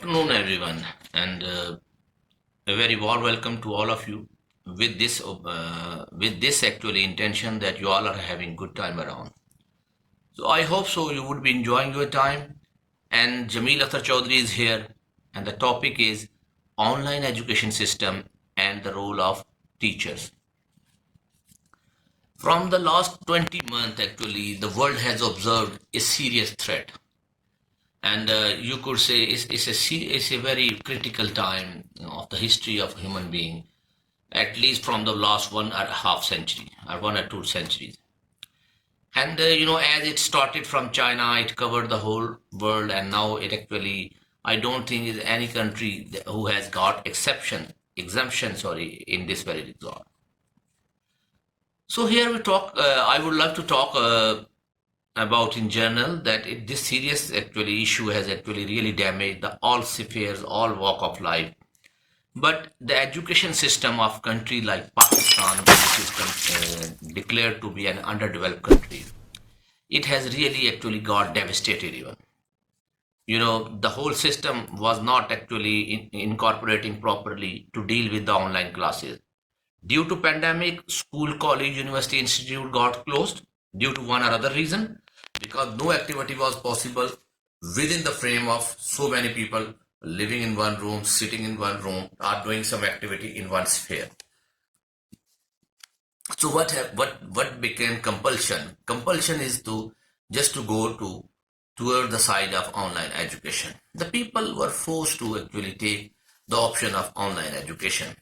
afternoon, everyone, and a very warm welcome to all of you. With this actually intention that you all are having good time around. So I hope so. You would be enjoying your time. And Jameel Akhtar Chaudhary is here, and the topic is online education system and the role of teachers. From the last 20 months, actually, the world has observed a serious threat, and you could say it's a very critical time of the history of human being, at least from the last 1.5 century or 1 or 2 centuries. And as it started from China, it covered the whole world, and now it actually, I don't think is any country who has got exemption, sorry, in this very regard. So here we talk. I would love to talk about in general that this serious actually issue has actually really damaged the all spheres, all walk of life. But the education system of country like Pakistan, which is declared to be an underdeveloped country, it has really actually got devastated even. The whole system was not actually incorporating properly to deal with the online classes. Due to pandemic, school, college, university, institute got closed due to one or other reason, because no activity was possible within the frame of so many people living in one room, sitting in one room, or doing some activity in one sphere. So what became compulsion? Compulsion is to just to go toward the side of online education. The people were forced to actually take the option of online education.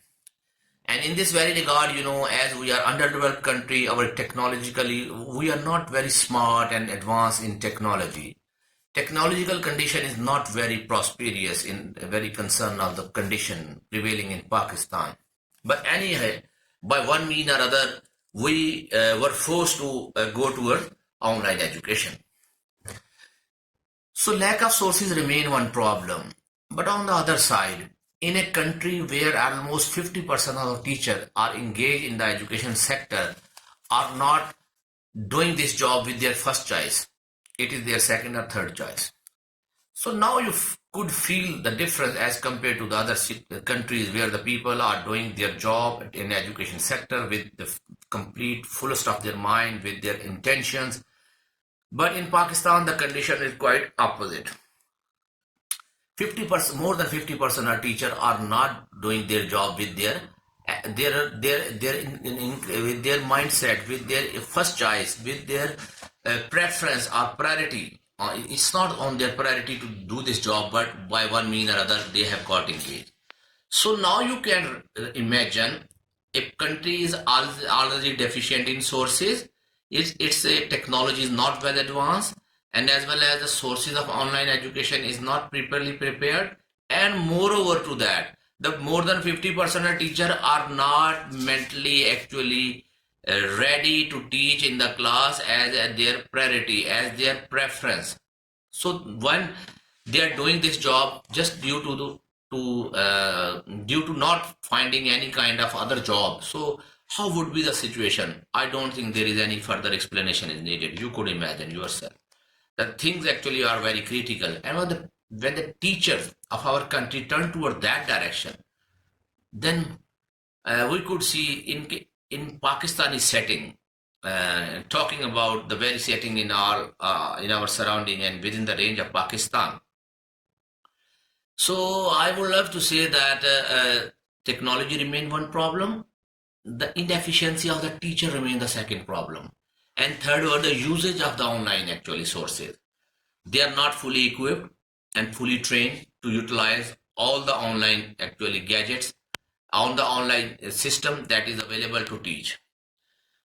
And in this very regard, as we are underdeveloped country, our technologically, we are not very smart and advanced in technology. Technological condition is not very prosperous in very concern of the condition prevailing in Pakistan. But anyhow, by one mean or other, we were forced to go toward online education. So lack of sources remain one problem. But on the other side, in a country where almost 50% of teachers are engaged in the education sector are not doing this job with their first choice, it is their second or third choice. So now you could feel the difference as compared to the other countries where the people are doing their job in the education sector with the complete fullest of their mind, with their intentions. But in Pakistan, the condition is quite opposite. 50%, more than 50% of teachers are not doing their job with their with their mindset, with their first choice, with their preference or priority. It's not on their priority to do this job, but by one mean or other, they have got engaged. So now you can imagine if country is already deficient in sources, its technology is not well advanced, and as well as the sources of online education is not properly prepared, and moreover to that, the more than 50% of teachers are not mentally actually ready to teach in the class as their priority, as their preference. So when they are doing this job just due to not finding any kind of other job, so how would be the situation? I don't think there is any further explanation is needed. You could imagine yourself that things actually are very critical. And when the teachers of our country turn toward that direction, then we could see in Pakistani setting, talking about the very setting in our surrounding and within the range of Pakistan. So I would love to say that technology remain one problem, the inefficiency of the teacher remain the second problem, and third were the usage of the online actually sources. They are not fully equipped and fully trained to utilize all the online actually gadgets on the online system that is available to teach.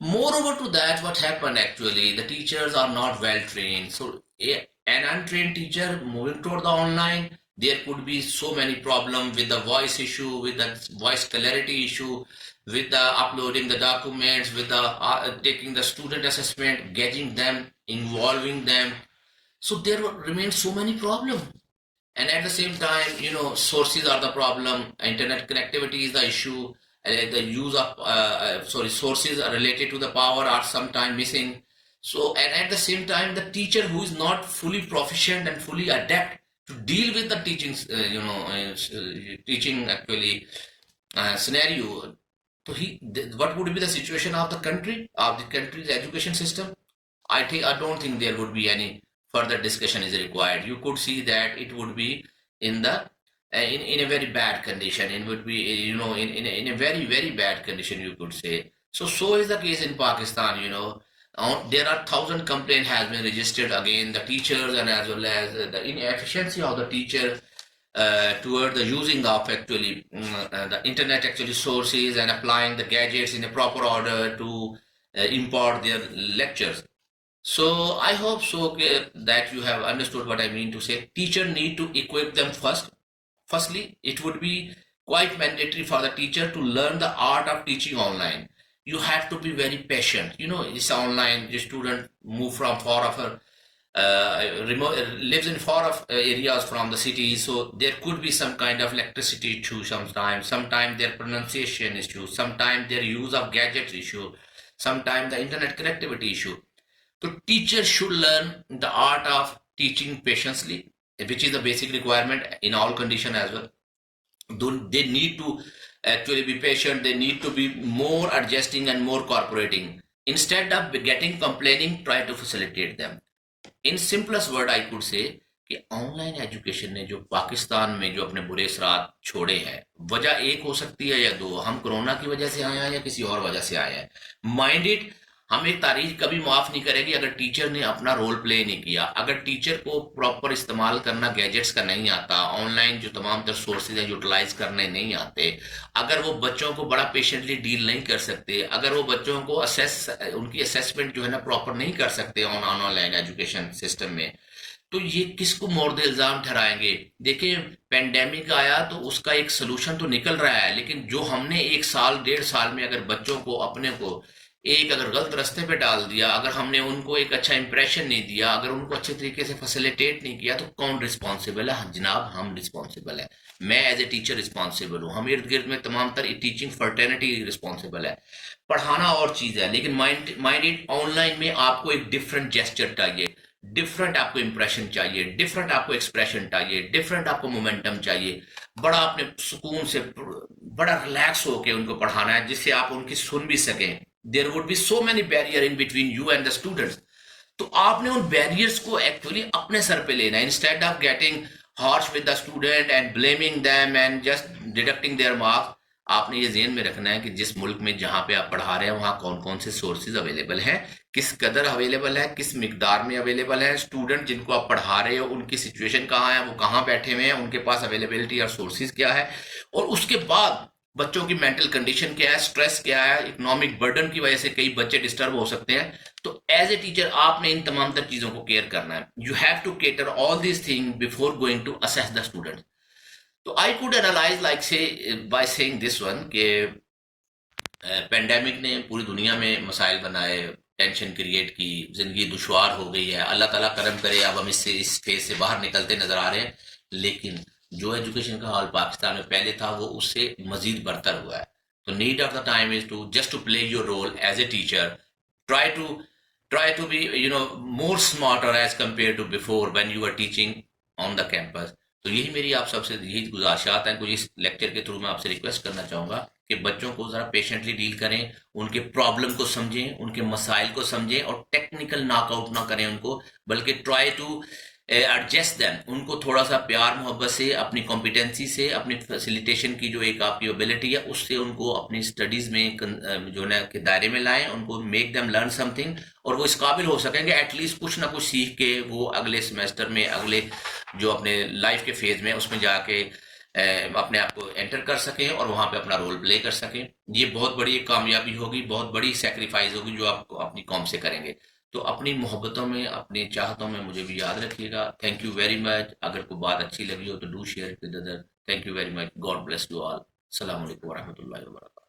Moreover to that, what happened actually, the teachers are not well trained. So an untrained teacher moving toward the online, there could be so many problems with the voice issue, with the voice clarity issue, with the uploading the documents, with the taking the student assessment, getting them, involving them. So there remain so many problems. And at the same time, sources are the problem, internet connectivity is the issue, the use of sources are related to the power are sometimes missing. So, and at the same time, the teacher who is not fully proficient and fully adept to deal with the teaching, teaching actually scenario. So what would be the situation of the country, of the country's education system? I don't think there would be any further discussion is required. You could see that it would be in the in a very bad condition. It would be in a very very bad condition, you could say. So is the case in Pakistan. There are 1,000 complaint has been registered against the teachers, and as well as the inefficiency of the teacher toward the using of actually the internet actually sources and applying the gadgets in a proper order to import their lectures. So I hope so that you have understood what I mean to say. Teacher need to equip them first. Firstly, it would be quite mandatory for the teacher to learn the art of teaching online. You have to be very patient. It's online. The student move from far off remote lives in far off areas from the city, so there could be some kind of electricity issue sometimes their pronunciation issue, sometimes their use of gadgets issue, sometimes the internet connectivity issue. So teachers should learn the art of teaching patiently, which is the basic requirement in all condition as well. They need to actually be patient. They need to be more adjusting and more cooperating. Instead of getting complaining, try to facilitate them. In simplest word I could say कि online education ने जो पाकिस्तान में जो अपने बुरे असरात छोड़े हैं, वजह एक हो सकती है या दो. हम कोरोना की वजह से आए हैं या किसी और वजह से आए हैं. माइंडेड हम एक तारीख कभी माफ नहीं करेगी अगर टीचर ने अपना रोल प्ले नहीं किया. अगर टीचर को प्रॉपर इस्तेमाल करना गैजेट्स का नहीं आता, ऑनलाइन जो तमाम तर सोर्सेज हैं यूटिलाइज करने नहीं आते, अगर वो बच्चों को बड़ा पेशेंटली डील नहीं कर सकते, अगर वो बच्चों को उनकी असेसमेंट जो है ना प्रॉपर नहीं कर सकते ऑनलाइन एजुकेशन सिस्टम में, तो ये किसको मोर्द इल्ज़ाम ठहराएंगे. देखिए, पेंडेमिक आया तो उसका एक सोल्यूशन तो निकल रहा है, लेकिन जो हमने 1 साल 1.5 साल में अगर बच्चों को अपने को एक अगर गलत रास्ते पे डाल दिया, अगर हमने उनको एक अच्छा इंप्रेशन नहीं दिया, अगर उनको अच्छे तरीके से फैसिलिटेट नहीं किया, तो कौन रिस्पॉन्सिबल है? जनाब, हम रिस्पॉन्सिबल है. मैं एज ए टीचर रिस्पॉन्सिबल हूँ. हम इर्द गिर्द में तमाम तर टीचिंग फर्टर्निटी रिस्पॉन्सिबल है. पढ़ाना और चीज़ है, लेकिन माइंडेड ऑनलाइन में आपको एक डिफरेंट जेस्चर चाहिए, डिफरेंट आपको इंप्रेशन चाहिए, डिफरेंट आपको एक्सप्रेशन चाहिए, डिफरेंट आपको मोमेंटम चाहिए. बड़ा अपने सुकून से बड़ा रिलैक्स होके उनको पढ़ाना है, जिससे आप उनकी सुन भी सकें. There would be so many barrier in between you and the students. तो आपने उन बैरियर्स को एक्चुअली अपने सर पे लेना है. Instead of getting harsh with the student and blaming them and just deducting their marks, आपने ये ज़हन में रखना है कि जिस मुल्क में जहाँ पे आप पढ़ा रहे हैं वहाँ कौन कौन से सोर्सेज अवेलेबल हैं, किस कदर अवेलेबल है, किस मिकदार में अवेलेबल है. स्टूडेंट जिनको आप पढ़ा रहे हो उनकी सिचुएशन कहाँ है, वो कहाँ बैठे हुए हैं, उनके पास अवेलेबिलिटी और सोर्सेज क्या है, और उसके बाद बच्चों की मेंटल कंडीशन क्या है, स्ट्रेस क्या है, इकोनॉमिक बर्डन की वजह से कई बच्चे डिस्टर्ब हो सकते हैं. तो एज ए टीचर आपने इन तमाम तर चीज़ों को केयर करना है. You have to cater all this thing before going to assess the student. तो I could analyse like say by saying this one कि पेंडेमिक ने पूरी दुनिया में मसाइल बनाए, टेंशन क्रिएट की, ज़िंदगी दुश्वार हो गई है. अल्लाह ताला करम करे अब हम इस फेज से बाहर निकलते नज़र आ रहे हैं, लेकिन जो एजुकेशन का हाल पाकिस्तान में पहले था वो उससे मजीद बदतर हुआ है. तो need of the time is to just to play your role as a teacher. try to be more smarter as compared to before when you were teaching on the campus. तो यही मेरी आप सबसे यही गुजारिशात हैं. तो इस लेक्चर के थ्रू मैं आपसे रिक्वेस्ट करना चाहूँगा कि बच्चों को ज़रा पेशेंटली डील करें, उनके प्रॉब्लम को समझें, उनके मसाइल को समझें, और टेक्निकल नॉकआउट ना करें उनको, बल्कि ट्राई टू एडजस्ट देम. उनको थोड़ा सा प्यार मोहब्बत से, अपनी कॉम्पिटेंसी से, अपनी फैसिलिटेशन की जो एक आपकी एबिलिटी है उससे उनको अपनी स्टडीज़ में जो है के दायरे में लाएं. उनको मेक देम लर्न समथिंग, और वो इस काबिल हो सकेंगे एटलीस्ट कुछ ना कुछ सीख के वो अगले सेमेस्टर में, अगले जो अपने लाइफ के फेज़ में उसमें जाके अपने आप को एंटर कर सकें और वहाँ पे अपना रोल प्ले कर सकें. ये बहुत बड़ी कामयाबी होगी, बहुत बड़ी सेक्रीफाइस होगी जो आप अपनी कौम से करेंगे. तो अपनी मोहब्बतों में, अपनी चाहतों में मुझे भी याद रखिएगा. Thank you very much. अगर कोई बात अच्छी लगी हो तो do share with other. Thank you very much. God bless you all. अस्सलाम वालेकुम व रहमतुल्लाहि व बरकातहू.